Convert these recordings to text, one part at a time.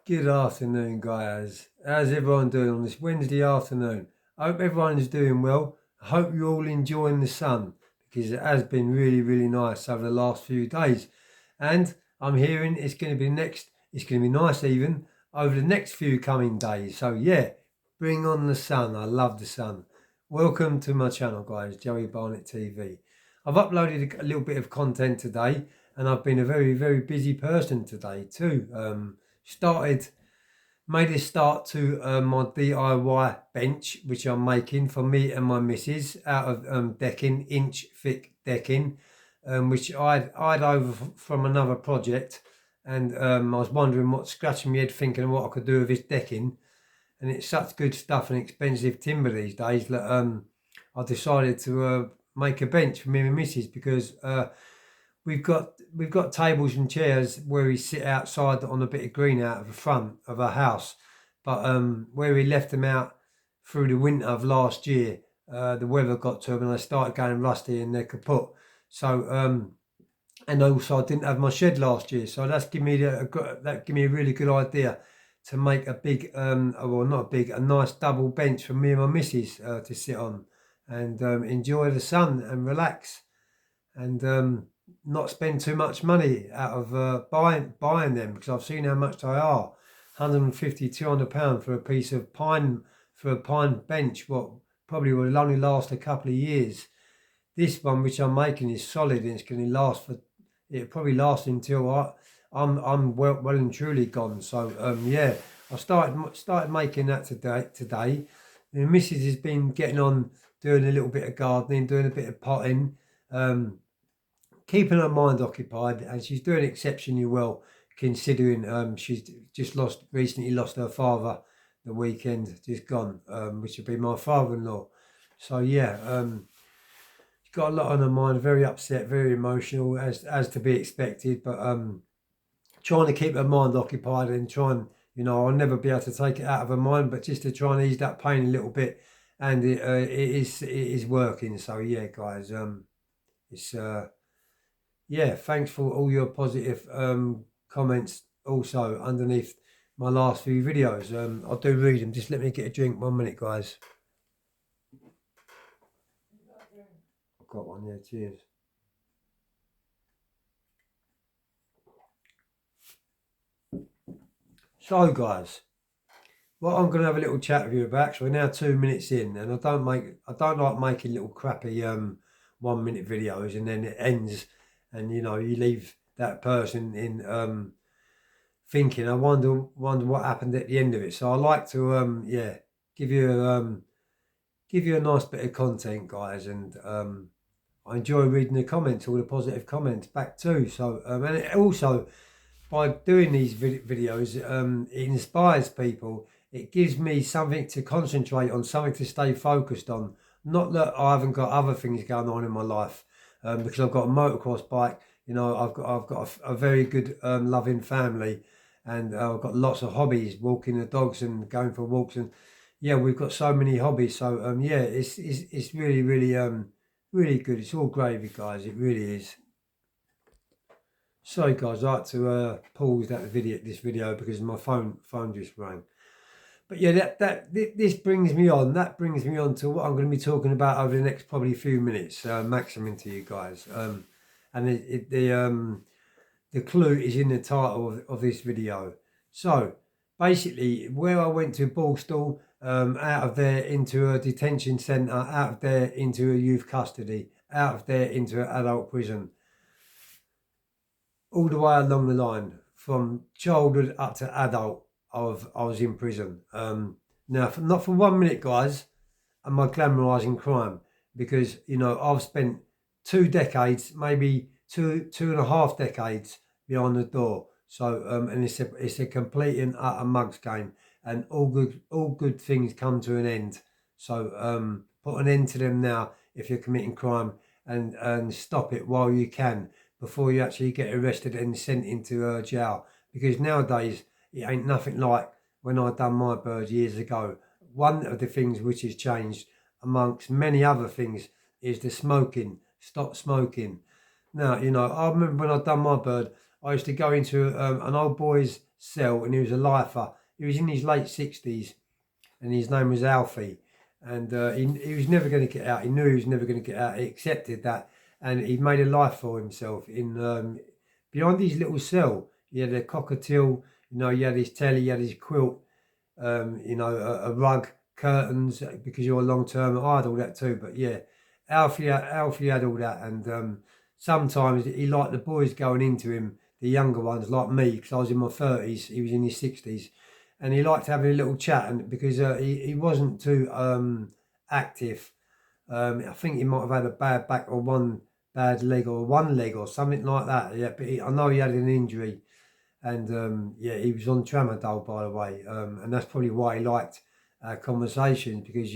Good afternoon, guys. How's everyone doing on this Wednesday afternoon? I hope everyone's doing well. I hope you're all enjoying the sun because it has been really, really nice over the last few days. And I'm hearing it's going to be it's going to be nice even over the next few coming days. So, yeah, bring on the sun. I love the sun. Welcome to my channel, guys, Joey Barnett TV. I've uploaded a little bit of content today, and I've been a very, very busy person today too. Made a start to my DIY bench, which I'm making for me and my missus out of decking, inch thick decking, which I'd over from another project, and I was wondering scratching my head thinking of what I could do with this decking, and it's such good stuff and expensive timber these days that I decided to make a bench for me and my missus because we've got tables and chairs where we sit outside on a bit of green out of the front of our house, but where we left them out through the winter of last year, the weather got to them and they started going rusty and they're kaput. So and also I didn't have my shed last year, so that gave me a really good idea to make a big well, not a big, a nice double bench for me and my missus to sit on and enjoy the sun and relax and not spend too much money out of buying them, because I've seen how much they are. 150, £200 for a piece of pine, for a pine bench, what probably will only last a couple of years. This one which I'm making is solid and it's going to last for, it'll probably last until I'm well and truly gone. So yeah, I started making that today. The missus has been getting on doing a little bit of gardening, doing a bit of potting, keeping her mind occupied, and she's doing exceptionally well considering she's just recently lost her father the weekend just gone, which would be my father-in-law. So yeah, she's got a lot on her mind, very upset, very emotional, as to be expected, but trying to keep her mind occupied and try and, I'll never be able to take it out of her mind, but just to try and ease that pain a little bit, and it is working. So yeah, guys, it's yeah, thanks for all your positive comments also underneath my last few videos. I do read them. Just let me get a drink. 1 minute, guys. I've got one there. Cheers. So, guys, what I'm going to have a little chat with you about. So we're now 2 minutes in, and I don't like making little crappy 1 minute videos and then it ends, and you leave that person in thinking, I wonder what happened at the end of it. So I like to yeah, give you a nice bit of content, guys, and I enjoy reading the comments, all the positive comments back too. So and it also, by doing these videos, it inspires people. It gives me something to concentrate on, something to stay focused on. Not that I haven't got other things going on in my life, because I've got a motocross bike. I've got a very good loving family, and I've got lots of hobbies, walking the dogs and going for walks, and yeah, we've got so many hobbies. So yeah, it's really, really really good. It's all gravy, guys. It really is. Sorry, guys, I had to pause this video because my phone just rang. But yeah, this brings me on. That brings me on to what I'm going to be talking about over the next probably few minutes, maximum to you guys. And the clue is in the title of this video. So basically, where I went to Borstal, out of there into a detention centre, out of there into a youth custody, out of there into an adult prison, all the way along the line, from childhood up to adult, I was in prison. Now, not for 1 minute, guys, am I glamorising crime, because I've spent 2 decades, maybe two and a half decades behind the door. So and it's a complete and utter mugs game, and all good things come to an end. So put an end to them now if you're committing crime, and stop it while you can, before you actually get arrested and sent into jail. Because nowadays it ain't nothing like when I done my bird years ago. One of the things which has changed, amongst many other things, is the smoking. Stop smoking. Now, I remember when I done my bird, I used to go into an old boys cell, and he was a lifer. He was in his late 60s, and his name was Alfie. And he was never going to get out. He knew he was never going to get out. He accepted that, and he made a life for himself in behind his little cell. He had a cockatiel, he had his telly, he had his quilt, a rug, curtains, because you're a long term. I had all that too, but yeah, Alfie had all that, and sometimes he liked the boys going into him, the younger ones like me, because I was in my 30s, he was in his 60s, and he liked having a little chat, and because he wasn't too active. I think he might have had a bad back or one bad leg or one leg or something like that. Yeah, but I know he had an injury, and he was on tramadol, by the way, and that's probably why he liked our conversations, because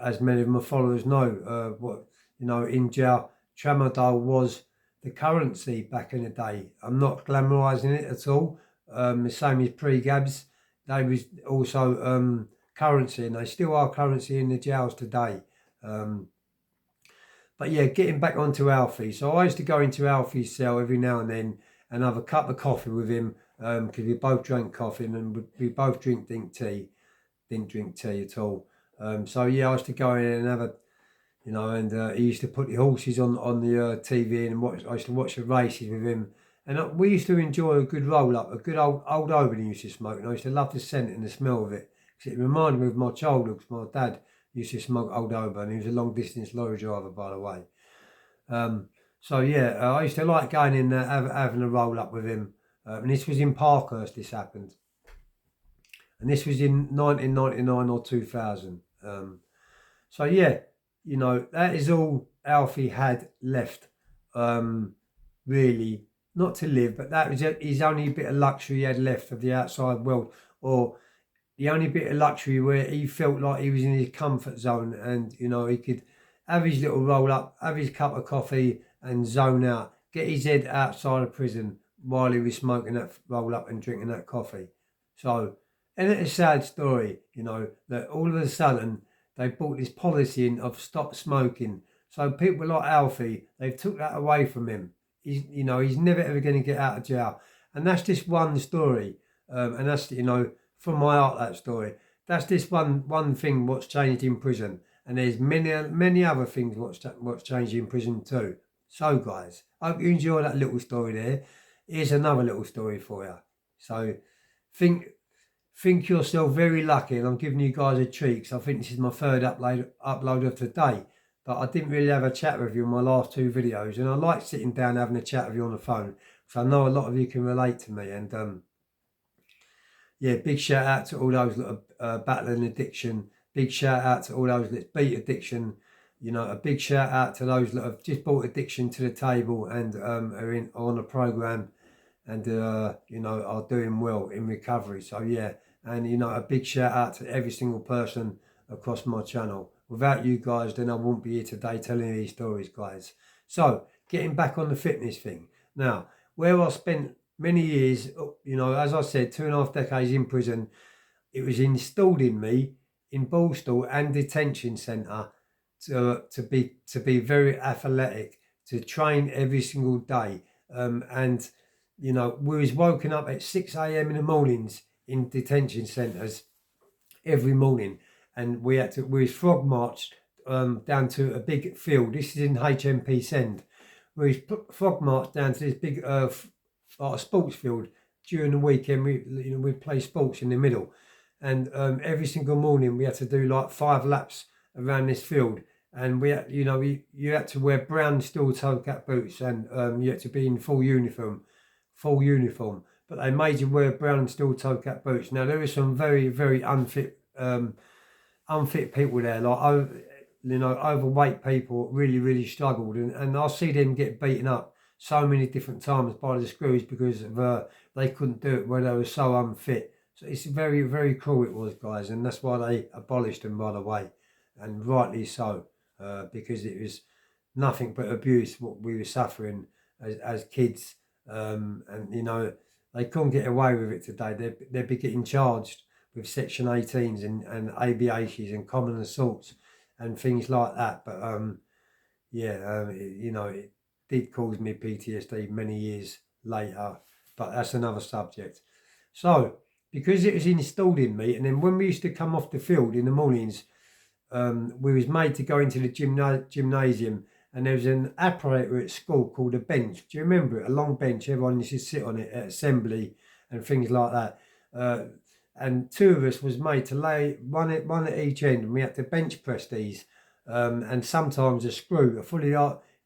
as many of my followers know, in jail, tramadol was the currency back in the day. I'm not glamorising it at all. The same as pre-gabs, they was also currency, and they still are currency in the jails today. But yeah, getting back onto Alfie. So I used to go into Alfie's cell every now and then and have a cup of coffee with him, because we both drank coffee, and we both didn't drink tea at all. So yeah, I used to go in and have a, and he used to put the horses on the TV and watch. I used to watch the races with him, and we used to enjoy a good roll up, a good old Oban he used to smoke, and I used to love the scent and the smell of it, because it reminded me of my childhood. Cause my dad used to smoke old Oban. He was a long distance lorry driver, by the way. So yeah, I used to like going in there, having a roll up with him, and this was in Parkhurst. This happened, and this was in 1999 or 2000. So yeah, that is all Alfie had left, really, not to live, but that was his only bit of luxury he had left of the outside world, or the only bit of luxury where he felt like he was in his comfort zone, and he could have his little roll up, have his cup of coffee, and zone out, get his head outside of prison while he was smoking that roll up and drinking that coffee. So, and it's a sad story, that all of a sudden they brought this policy in of stop smoking. So people like Alfie, they've took that away from him. He's never ever going to get out of jail, and that's just one story. And that's from my heart, that story. That's just one thing what's changed in prison, and there's many other things what's changed in prison too. So guys, I hope you enjoy that little story there. Here's another little story for you. So think yourself very lucky, and I'm giving you guys a treat, because I think this is my third upload of today. But I didn't really have a chat with you in my last two videos, and I like sitting down having a chat with you on the phone, because I know a lot of you can relate to me. And yeah, big shout out to all those that are battling addiction. Big shout out to all those that beat addiction. A big shout out to those that have just brought addiction to the table and are on a program, and are doing well in recovery. So yeah, and a big shout out to every single person across my channel. Without you guys, then I wouldn't be here today telling you these stories, guys. So getting back on the fitness thing now, where I spent many years, as I said, 2.5 decades in prison, it was installed in me in Borstal and detention centre to be very athletic, to train every single day, and we was woken up at 6 a.m. in the mornings in detention centres every morning, and we was frog marched down to a big field. This is in HMP Send. We was frog marched down to this big sports field during the weekend. We play sports in the middle, and every single morning we had to do like 5 laps around this field, and we had, you had to wear brown steel toe cap boots, and you had to be in full uniform, but they made you wear brown steel toe cap boots. Now there were some very, very unfit people there, like overweight people, really, really struggled, and I see them get beaten up so many different times by the screws because of they couldn't do it where they were so unfit. So it's very, very cruel, it was, guys, and that's why they abolished them, by the way, and rightly so, because it was nothing but abuse what we were suffering as kids, and they couldn't get away with it today. They'd be getting charged with Section 18s and ABHs and common assaults and things like that. But it did cause me PTSD many years later, but that's another subject. So, because it was installed in me, and then when we used to come off the field in the mornings, we was made to go into the gymnasium, and there was an apparatus at school called a bench. Do you remember it? A long bench, everyone used to sit on it at assembly and things like that. And two of us was made to lay one at each end, and we had to bench press these. And sometimes a screw, a fully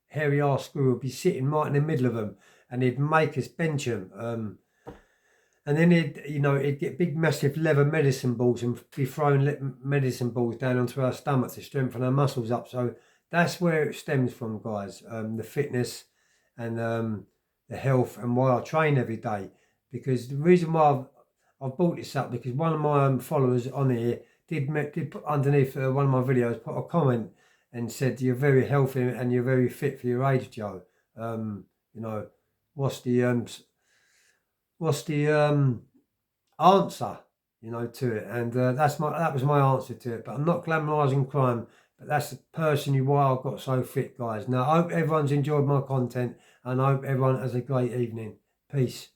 hairy arse screw, would be sitting right in the middle of them, and he'd make us bench them. And then he'd get big, massive leather medicine balls and be throwing medicine balls down onto our stomach to strengthen our muscles up. So that's where it stems from, guys. The fitness and the health, and why I train every day. Because the reason why I've brought this up, because one of my followers on here did put underneath one of my videos, put a comment and said, "You're very healthy and you're very fit for your age, Joe. What's the answer, to it?" And that was my answer to it. But I'm not glamorising crime, but that's personally why I got so fit, guys. Now, I hope everyone's enjoyed my content, and I hope everyone has a great evening. Peace.